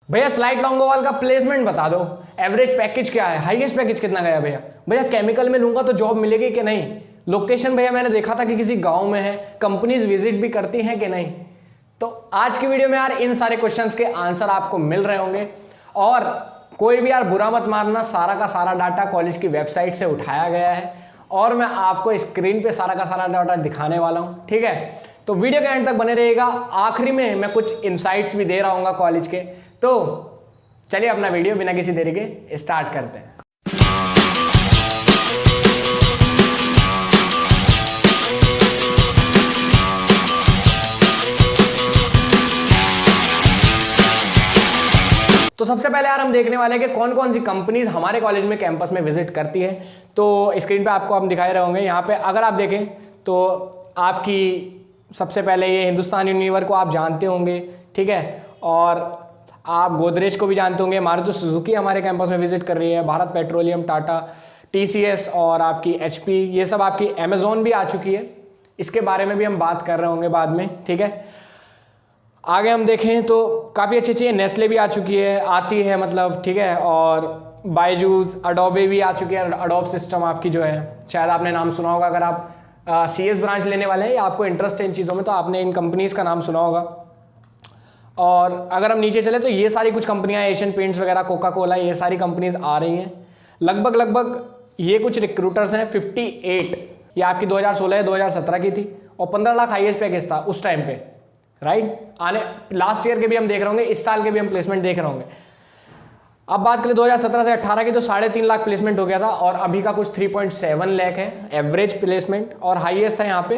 भैया स्लाइट लॉन्गोवाल का प्लेसमेंट बता दो, एवरेज पैकेज क्या है, हाईएस्ट पैकेज कितना गया भैया। भैया केमिकल में लूंगा तो जॉब मिलेगी कि नहीं, लोकेशन भैया मैंने देखा था कि किसी गांव में है, कंपनीज विजिट भी करती हैं कि नहीं। तो आज की वीडियो में यार इन सारे क्वेश्चंस के आंसर आपको मिल रहे होंगे। और कोई भी यार बुरा मत मारना, सारा का सारा डाटा कॉलेज की वेबसाइट से उठाया गया है और मैं आपको स्क्रीन पे सारा का सारा डाटा दिखाने वाला हूं, ठीक है। तो वीडियो के एंड तक बने रहिएगा, आखिरी में मैं कुछ इनसाइट्स भी दे रहा हूँ कॉलेज के। तो चलिए अपना वीडियो बिना किसी देरी के स्टार्ट करते हैं। तो सबसे पहले यार हम देखने वाले हैं कि कौन कौन सी कंपनीज हमारे कॉलेज में कैंपस में विजिट करती है। तो स्क्रीन पे आपको हम दिखाए रहे होंगे। यहाँ पे अगर आप देखें तो आपकी सबसे पहले ये हिंदुस्तान यूनिलीवर को आप जानते होंगे, ठीक है। और आप गोदरेज को भी जानते होंगे। मारुति सुजुकी हमारे कैंपस में विजिट कर रही है, भारत पेट्रोलियम, टाटा, टीसीएस और आपकी एचपी, ये सब आपकी अमेजोन भी आ चुकी है। इसके बारे में भी हम बात कर रहे होंगे बाद में, ठीक है। आगे हम देखें तो काफ़ी अच्छी अच्छी नेस्ले भी आ चुकी है, आती है मतलब, ठीक है। और बायजूस, अडोबे भी आ चुकी है। अडोब सिस्टम आपकी जो है, शायद आपने नाम सुना होगा। अगर आप सीएस ब्रांच लेने वाले हैं या आपको इंटरेस्ट है इन चीज़ों में तो आपने इन कंपनीज़ का नाम सुना होगा। और अगर हम नीचे चले तो ये सारी कुछ कंपनियां, एशियन पेंट्स वगैरह, कोका कोला, ये सारी कंपनीज आ रही हैं। लगभग ये कुछ रिक्रूटर्स हैं 58, ये आपकी 2016 या 2017 की थी और 15 लाख हाईएस्ट पैकेज था उस टाइम पे, राइट। आने लास्ट ईयर के भी हम देख रहे होंगे, इस साल के भी हम प्लेसमेंट देख रहे होंगे। अब बात करें 2017 से 18 की तो 3.5 लाख प्लेसमेंट हो गया था और अभी का कुछ 3.7 लाख है एवरेज प्लेसमेंट, और हाईएस्ट था यहाँ पे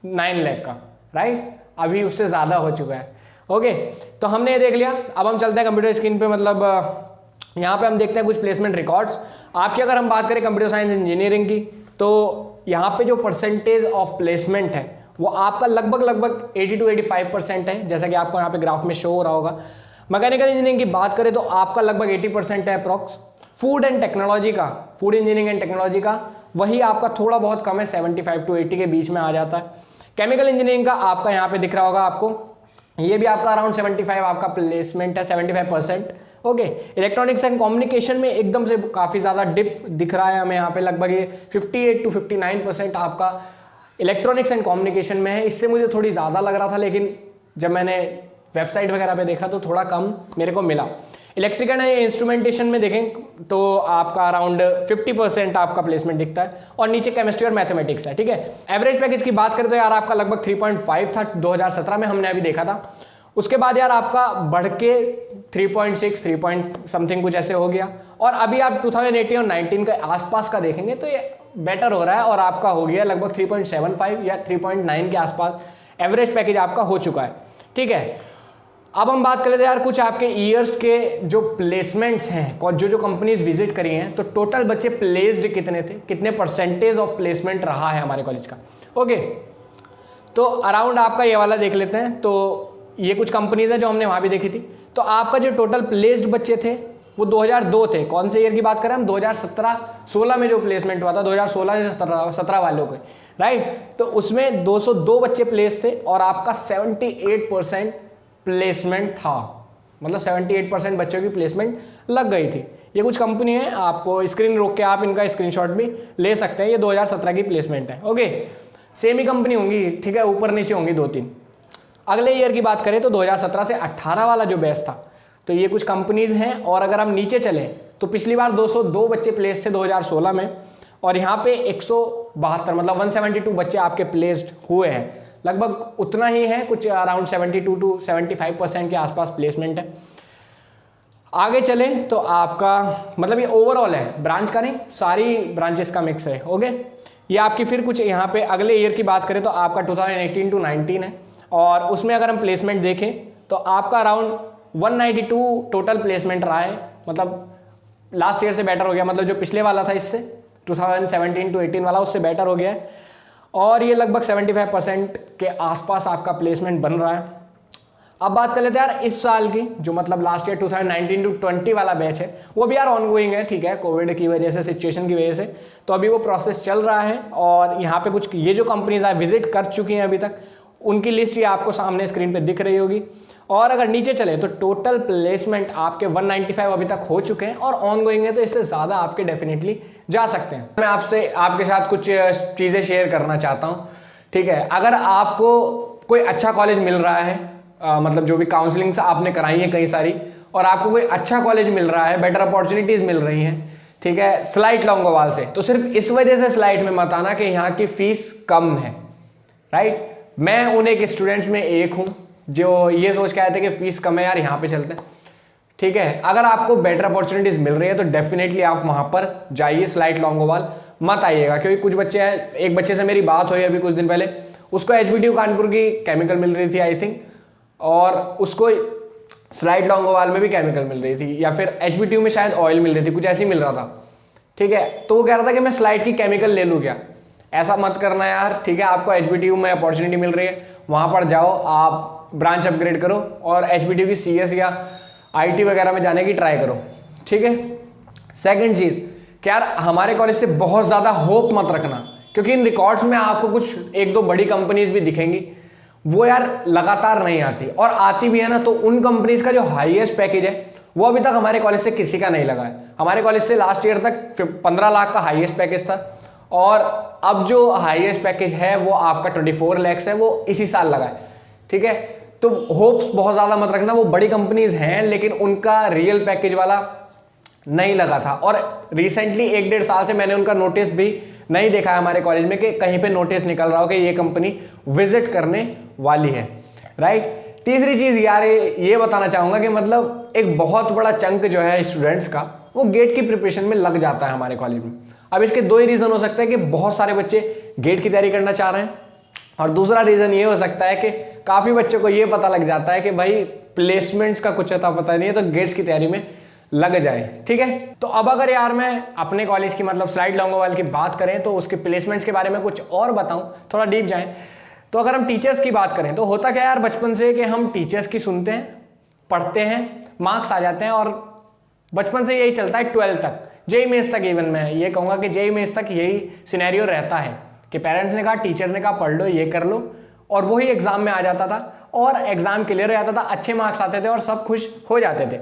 9 लाख का, राइट। अभी उससे ज़्यादा हो चुका है। ओके, तो हमने ये देख लिया। अब हम चलते हैं कंप्यूटर स्क्रीन पे, मतलब यहाँ पे हम देखते हैं कुछ प्लेसमेंट रिकॉर्ड्स आपकी। अगर हम बात करें कंप्यूटर साइंस इंजीनियरिंग की तो यहाँ पे जो परसेंटेज ऑफ प्लेसमेंट है वो आपका लगभग 80 to 85% है, जैसा कि आपको यहाँ पे ग्राफ में शो हो रहा होगा। मैकेनिकल इंजीनियरिंग की बात करें तो आपका लगभग 80% है अप्रॉक्स। फूड एंड टेक्नोलॉजी का, फूड इंजीनियरिंग एंड टेक्नोलॉजी का वही आपका थोड़ा बहुत कम है, 75 to 80 के बीच में आ जाता है। केमिकल इंजीनियरिंग का आपका यहाँ पे दिख रहा होगा आपको, ये भी आपका अराउंड 75 आपका प्लेसमेंट है, 75%। ओके, इलेक्ट्रॉनिक्स एंड कम्युनिकेशन में एकदम से काफ़ी ज़्यादा डिप दिख रहा है हमें यहाँ पे, लगभग ये 58 to 59% आपका इलेक्ट्रॉनिक्स एंड कम्युनिकेशन में है। इससे मुझे थोड़ी ज़्यादा लग रहा था, लेकिन जब मैंने वेबसाइट वगैरह पे देखा तो थोड़ा कम मेरे को मिला। इलेक्ट्रिकल एंड इंस्ट्रूमेंटेशन में देखें तो आपका अराउंड 50% आपका प्लेसमेंट दिखता है, और नीचे केमिस्ट्री और मैथमेटिक्स है, ठीक है। एवरेज पैकेज की बात करें तो यार आपका लगभग 3.5 था 2017 में, हमने अभी देखा था। उसके बाद यार आपका बढ़ के 3.6, 3 पॉइंट समथिंग कुछ ऐसे हो गया, और अभी आप 2018 और 19 के आसपास का देखेंगे तो ये बेटर हो रहा है और आपका हो गया लगभग 3.75 या 3.9 के आसपास एवरेज पैकेज आपका हो चुका है, ठीक है। अब हम बात कर लेते हैं यार कुछ आपके ईयर्स के जो प्लेसमेंट्स हैं, जो कंपनीज विजिट करी हैं, तो टोटल बच्चे प्लेस्ड कितने थे, कितने परसेंटेज ऑफ प्लेसमेंट रहा है हमारे कॉलेज का। ओके, तो अराउंड आपका ये वाला देख लेते हैं। तो ये कुछ कंपनीज हैं जो हमने वहाँ भी देखी थी। तो आपका जो टोटल प्लेस्ड बच्चे थे वो 2002 थे। कौन से ईयर की बात करें हम, 2017-16 में जो प्लेसमेंट हुआ था, 2016 से 17 वालों के, राइट। तो उसमें 202 बच्चे प्लेस थे और आपका 78% प्लेसमेंट था, मतलब 78% बच्चों की प्लेसमेंट लग गई थी। ये कुछ कंपनी है, आपको स्क्रीन रोक के आप इनका स्क्रीनशॉट भी ले सकते हैं। ये 2017 की प्लेसमेंट है। ओके, सेम ही कंपनी होंगी, ठीक है, ऊपर नीचे होंगी 2-3। अगले ईयर की बात करें तो 2017 से 18 वाला जो बैच था, तो ये कुछ कंपनीज हैं। और अगर हम नीचे चलें तो पिछली बार 202 बच्चे प्लेस थे 2016 में, और यहाँ पे 172 मतलब 172 बच्चे आपके प्लेस्ड हुए हैं। लगभग उतना ही है, कुछ अराउंड 72 to 75% के आसपास प्लेसमेंट है। आगे चले तो आपका मतलब ये ओवरऑल है, ब्रांच का नहीं, सारी ब्रांचेस का मिक्स है। ओके, ये आपकी फिर कुछ यहाँ पे अगले ईयर की बात करें तो आपका 2018 to 19 है, और उसमें अगर हम प्लेसमेंट देखें तो आपका अराउंड 192 टोटल प्लेसमेंट रहा है। मतलब लास्ट ईयर से बेटर हो गया, मतलब जो पिछले वाला था इससे 2017 to 18 वाला उससे बेटर हो गया है। और ये लगभग 75% के आसपास आपका प्लेसमेंट बन रहा है। अब बात कर लेते हैं यार इस साल की, जो मतलब लास्ट ईयर 2019 to 20 वाला बैच है, वो भी यार ऑनगोइंग है, ठीक है, कोविड की वजह से, सिचुएशन की वजह से, तो अभी वो प्रोसेस चल रहा है। और यहाँ पे कुछ ये जो कंपनीज विजिट कर चुकी हैं अभी तक, उनकी लिस्ट ये आपको सामने स्क्रीन पे दिख रही होगी। और अगर नीचे चले तो टोटल प्लेसमेंट आपके 195 अभी तक हो चुके हैं और ऑन गोइंग है, तो इससे ज़्यादा आपके डेफिनेटली जा सकते हैं। मैं आपके साथ कुछ चीज़ें शेयर करना चाहता हूँ, ठीक है। अगर आपको कोई अच्छा कॉलेज मिल रहा है, मतलब जो भी काउंसलिंग से आपने कराई है कई सारी, और आपको कोई अच्छा कॉलेज मिल रहा है, बेटर अपॉर्चुनिटीज़ मिल रही हैं, ठीक है, स्लाइट लॉन्गोवाल से, तो सिर्फ इस वजह से स्लाइट में मत आना कि यहाँ की फीस कम है, राइट। मैं उन एक स्टूडेंट्स में एक हूँ जो ये सोच के आए थे कि फीस कम है यार, यहाँ पे चलते हैं, ठीक है। अगर आपको बेटर अपॉर्चुनिटीज मिल रही है तो डेफिनेटली आप वहां पर जाइए, स्लाइट लॉन्गोवाल मत आइएगा। क्योंकि कुछ बच्चे हैं, एक बच्चे से मेरी बात हुई अभी कुछ दिन पहले, उसको HBTU कानपुर की केमिकल मिल रही थी आई थिंक, और उसको स्लाइट लॉन्गोवाल में भी केमिकल मिल रही थी, या फिर HBTU में शायद ऑयल मिल रही थी, कुछ ऐसी मिल रहा था, ठीक है। तो वो कह रहा था कि मैं स्लाइट की केमिकल ले लूँ क्या। ऐसा मत करना यार, ठीक है। आपको HBTU में अपॉर्चुनिटी मिल रही है, वहां पर जाओ, आप ब्रांच अपग्रेड करो और HBTU की CS या IT वगैरह में जाने की ट्राई करो, ठीक है। सेकंड चीज कि यार हमारे कॉलेज से बहुत ज़्यादा होप मत रखना, क्योंकि इन रिकॉर्ड्स में आपको कुछ एक दो बड़ी कंपनीज भी दिखेंगी, वो यार लगातार नहीं आती, और आती भी है ना तो उन कंपनीज का जो हाईएस्ट पैकेज है वो अभी तक हमारे कॉलेज से किसी का नहीं लगा है। हमारे कॉलेज से लास्ट ईयर तक 15 लाख का हाईएस्ट पैकेज था, और अब जो हाईएस्ट पैकेज है वो आपका 24 लाख है, वो इसी साल लगा है, ठीक है। तो होप्स बहुत ज़्यादा मत रखना, वो बड़ी कंपनीज हैं लेकिन उनका रियल पैकेज वाला नहीं लगा था, और रिसेंटली 1-1.5 साल से मैंने उनका नोटिस भी नहीं देखा है हमारे कॉलेज में कि कहीं पे नोटिस निकल रहा हो कि ये कंपनी विजिट करने वाली है, राइट। तीसरी चीज़ यार ये बताना चाहूँगा कि मतलब एक बहुत बड़ा चंक जो है स्टूडेंट्स का, वो गेट की प्रिपरेशन में लग जाता है हमारे कॉलेज में। अब इसके दो ही रीज़न हो सकते हैं कि बहुत सारे बच्चे गेट की तैयारी करना चाह रहे हैं, और दूसरा रीज़न ये हो सकता है कि काफ़ी बच्चों को ये पता लग जाता है कि भाई प्लेसमेंट्स का कुछ अता पता नहीं है, तो गेट्स की तैयारी में लग जाए, ठीक है। तो अब अगर यार मैं अपने कॉलेज की मतलब स्लाइट लॉन्गोवाल की बात करें तो उसके प्लेसमेंट्स के बारे में कुछ और बताऊं, थोड़ा डीप जाएं, तो अगर हम टीचर्स की बात करें तो होता क्या यार बचपन से कि हम टीचर्स की सुनते हैं, पढ़ते हैं, मार्क्स आ जाते हैं, और बचपन से यही चलता है 12 तक, JEE मेंस तक। इवन मैं ये कहूँगा कि JEE मेंस तक यही सिनेरियो रहता है कि पेरेंट्स ने कहा, टीचर ने कहा पढ़ लो, ये कर लो, और वही एग्जाम में आ जाता था और एग्जाम क्लियर हो जाता था, अच्छे मार्क्स आते थे और सब खुश हो जाते थे।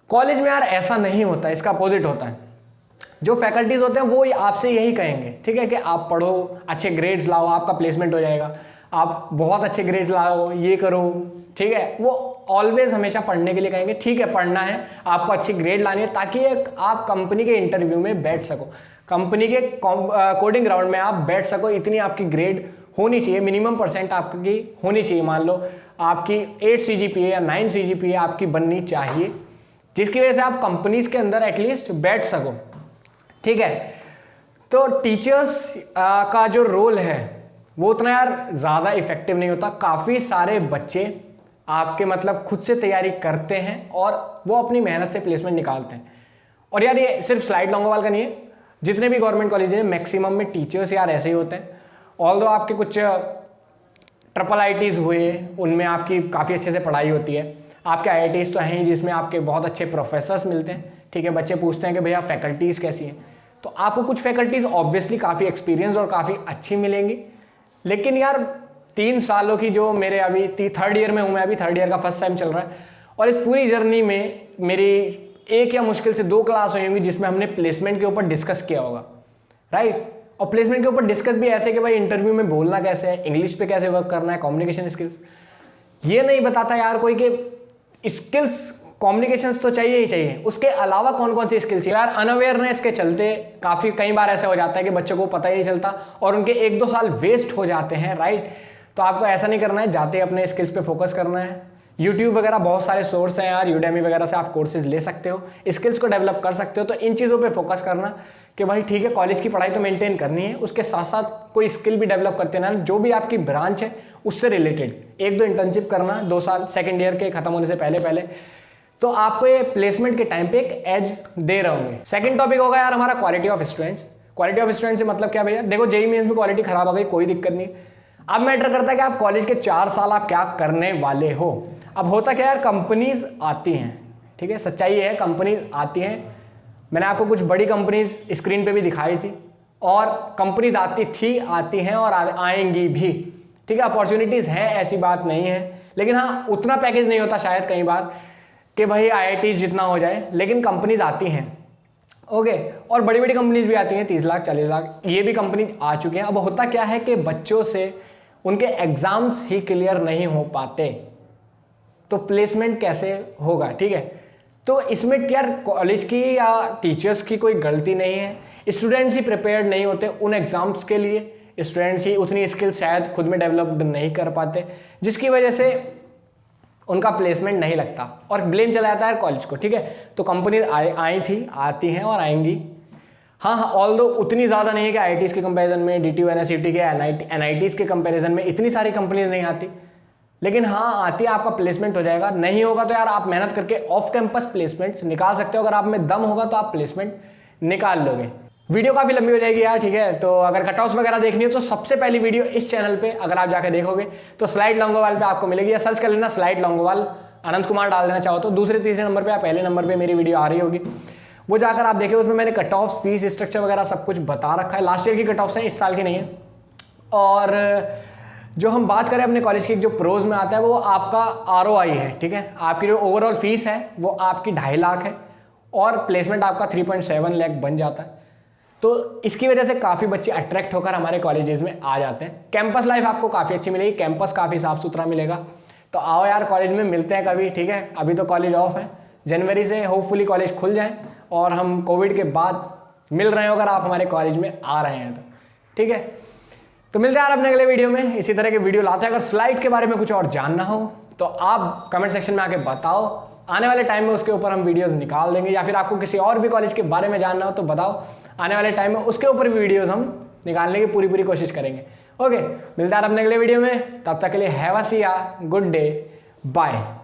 कॉलेज में यार ऐसा नहीं होता, इसका अपोजिट होता है। जो फैकल्टीज होते हैं वो आपसे यही कहेंगे, ठीक है, कि आप पढ़ो, अच्छे ग्रेड्स लाओ, आपका प्लेसमेंट हो जाएगा, आप बहुत अच्छे ग्रेड्स लाओ, ये करो, ठीक है। वो ऑलवेज हमेशा पढ़ने के लिए कहेंगे, ठीक है पढ़ना है, आपको अच्छी ग्रेड लानी है, ताकि आप कंपनी के इंटरव्यू में बैठ सको, कंपनी के कोडिंग ग्राउंड में आप बैठ सको, इतनी आपकी ग्रेड होनी चाहिए, मिनिमम परसेंट आपकी होनी चाहिए। मान लो आपकी 8 CGPA या 9 CGPA आपकी बननी चाहिए, जिसकी वजह से आप कंपनीज के अंदर एटलीस्ट बैठ सको, ठीक है। तो टीचर्स का जो रोल है वो उतना यार ज़्यादा इफेक्टिव नहीं होता। काफ़ी सारे बच्चे आपके मतलब खुद से तैयारी करते हैं और वो अपनी मेहनत से प्लेसमेंट निकालते हैं। और यार ये सिर्फ स्लाइट लॉन्गोवाल का नहीं है, जितने भी गवर्नमेंट कॉलेज हैं मैक्सिमम में टीचर्स यार ऐसे ही होते हैं। ऑल्दो आपके कुछ IIITs हुए, उनमें आपकी काफ़ी अच्छे से पढ़ाई होती है, आपके IITs तो हैं ही जिसमें आपके बहुत अच्छे प्रोफेसर्स मिलते हैं, ठीक है। बच्चे पूछते हैं कि भैया फैकल्टीज़ कैसी हैं, तो आपको कुछ फैकल्टीज़ ऑब्वियसली काफ़ी एक्सपीरियंस और काफ़ी अच्छी मिलेंगी। लेकिन यार 3 सालों की जो मेरे अभी 3rd ईयर में हूँ मैं, अभी 3rd ईयर का फर्स्ट टाइम चल रहा है, और इस पूरी जर्नी में मेरी एक या मुश्किल से 2 क्लास हुई होंगी जिसमें हमने प्लेसमेंट के ऊपर डिस्कस किया होगा, राइट। और प्लेसमेंट के ऊपर डिस्कस भी ऐसे कि भाई इंटरव्यू में बोलना कैसे है, इंग्लिश पे कैसे वर्क करना है, कम्युनिकेशन स्किल्स। ये नहीं बताता यार कोई कि स्किल्स कम्युनिकेशन तो चाहिए ही चाहिए, उसके अलावा कौन कौन सी स्किल्स चाहिए। यार अनअवेयरनेस के चलते कई बार ऐसा हो जाता है कि बच्चों को पता ही नहीं चलता और उनके 1-2 साल वेस्ट हो जाते हैं, राइट। तो आपको ऐसा नहीं करना है, जाते अपने स्किल्स पे फोकस करना है। यूट्यूब वगैरह बहुत सारे सोर्स हैं यार, यूडेमी वगैरह से आप कोर्सेज ले सकते हो, स्किल्स को डेवलप कर सकते हो। तो इन चीज़ों पे फोकस करना कि भाई ठीक है कॉलेज की पढ़ाई तो मेंटेन करनी है, उसके साथ साथ कोई स्किल भी डेवलप करते रहना, जो भी आपकी ब्रांच है उससे रिलेटेड 1-2 इंटर्नशिप करना 2 साल सेकेंड ईयर के खत्म होने से पहले, तो आपको ये प्लेसमेंट के टाइम पे एक एज दे रहे होंगे। सेकंड टॉपिक होगा यार हमारा quality of students. Quality of student से मतलब क्या भैया, देखो JEE मेंस में क्वालिटी खराब हो गई कोई दिक्कत नहीं, अब मैटर करता है कि आप कॉलेज के 4 साल आप क्या करने वाले हो। अब होता क्या यार, कंपनीज आती हैं, ठीक है, सच्चाई ये है कंपनीज आती हैं। मैंने आपको कुछ बड़ी कंपनीज स्क्रीन पे भी दिखाई थी, और कंपनीज आती हैं और आएंगी भी, ठीक है, अपॉर्चुनिटीज़ हैं, ऐसी बात नहीं है, लेकिन हाँ उतना पैकेज नहीं होता शायद कई बार कि भाई IIT जितना हो जाए, लेकिन कंपनीज आती हैं। ओके, और बड़ी बड़ी कंपनीज भी आती हैं, 30 लाख 40 लाख ये भी कंपनीज आ चुके हैं। अब होता क्या है कि बच्चों से उनके एग्जाम्स ही क्लियर नहीं हो पाते, तो प्लेसमेंट कैसे होगा, ठीक है। तो इसमें यार कॉलेज की या टीचर्स की कोई गलती नहीं है, स्टूडेंट्स ही प्रिपेयर्ड नहीं होते उन एग्जाम्स के लिए, स्टूडेंट्स ही उतनी स्किल शायद खुद में डेवलप्ड नहीं कर पाते, जिसकी वजह से उनका प्लेसमेंट नहीं लगता और ब्लेम चला जाता है कॉलेज को, ठीक है। तो कंपनीज आई थी, आती हैं और आएंगी। हाँ, ऑल्दो उतनी ज़्यादा नहीं है कि IITs के कंपैरिजन में, DTU NICT के NITs के कंपैरिजन में इतनी सारी कंपनीज नहीं आती, लेकिन हाँ आती है, आपका प्लेसमेंट हो जाएगा। नहीं होगा तो यार आप मेहनत करके ऑफ कैंपस प्लेसमेंट्स निकाल सकते हो, अगर आप में दम होगा तो आप प्लेसमेंट निकाल लोगे। वीडियो काफ़ी लंबी हो जाएगी यार, ठीक है। तो अगर कट ऑफ्स वगैरह देखनी हो तो सबसे पहली वीडियो इस चैनल पे अगर आप जाके देखोगे तो स्लाइड लॉन्गोवाल पे आपको मिलेगी, या सर्च कर लेना स्लाइड लॉन्गोवाल, अनंत कुमार डाल देना चाहो तो दूसरे तीसरे नंबर पे या पहले नंबर पे मेरी वीडियो आ रही होगी, वो जाकर आप देखिए। उसमें मैंने कट ऑफ, फीस स्ट्रक्चर वगैरह सब कुछ बता रखा है। लास्ट ईयर की कट ऑफ्स हैं, इस साल की नहीं है। और जो हम बात करें अपने कॉलेज की, जो प्रोज में आता है वो आपका ROI है, ठीक है। आपकी जो ओवरऑल फीस है वो आपकी 2.5 लाख है और प्लेसमेंट आपका 3.7 लाख बन जाता है। तो इसकी वजह से काफ़ी बच्चे अट्रैक्ट होकर हमारे कॉलेजेस में आ जाते हैं। कैंपस लाइफ आपको काफ़ी अच्छी मिलेगी, कैंपस काफ़ी साफ सुथरा मिलेगा। तो आओ यार कॉलेज में मिलते हैं कभी, ठीक है। अभी तो कॉलेज ऑफ है, जनवरी से होपफुली कॉलेज खुल जाए और हम कोविड के बाद मिल रहे हो अगर आप हमारे कॉलेज में आ रहे हैं तो, ठीक है। तो मिलते हैं यार अपने अगले वीडियो में, इसी तरह के वीडियो लाते हैं। अगर स्लाइड के बारे में कुछ और जानना हो तो आप कमेंट सेक्शन में आके बताओ, आने वाले टाइम में उसके ऊपर हम वीडियोस निकाल देंगे, या फिर आपको किसी और भी कॉलेज के बारे में जानना हो तो बताओ, आने वाले टाइम में उसके ऊपर भी वीडियोस हम निकालने की पूरी कोशिश करेंगे। ओके, मिलते हैं अपने अगले वीडियो में, तब तक के लिए हैव अ सी या गुड डे, बाय।